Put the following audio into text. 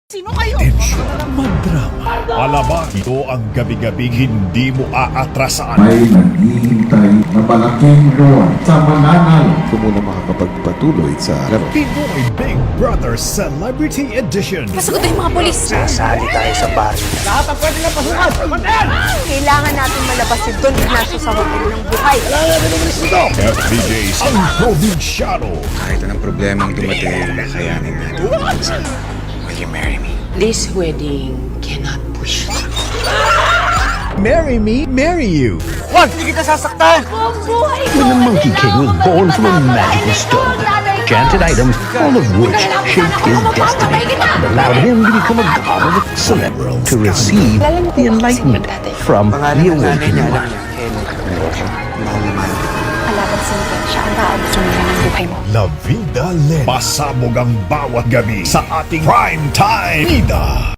Sino kayo? Tensyon, magdrama. Malamang ito ang gabi-gabing hindi mo aatrasan. May naghihintay na malaking reward sa mananalo. Kung muna makakapagpatuloy sa laro. Pinoy Big Brother Celebrity Edition. Pasagutin yung mga polis. Sasali tayo sa bar. Kailangan natin malabas si Don Ignacio sa hotel ng buhay. FBJ's ang probinsyano. Kahit anong problema ang dumating, kakayanin natin. Will you marry me? This wedding cannot push. Marry me, marry you. Wag! Hindi kita sasaktan! When the Monkey King was born from a magical stone, enchanted items, all of which shaped his destiny, and allowed him to become a god of excellence, to receive the enlightenment from the awakening one. Alaban sa mga siya ang taabot sa mga ng buhay mo. La Vida Lena. Pasabog ang bawat gabi sa ating prime time. Ida.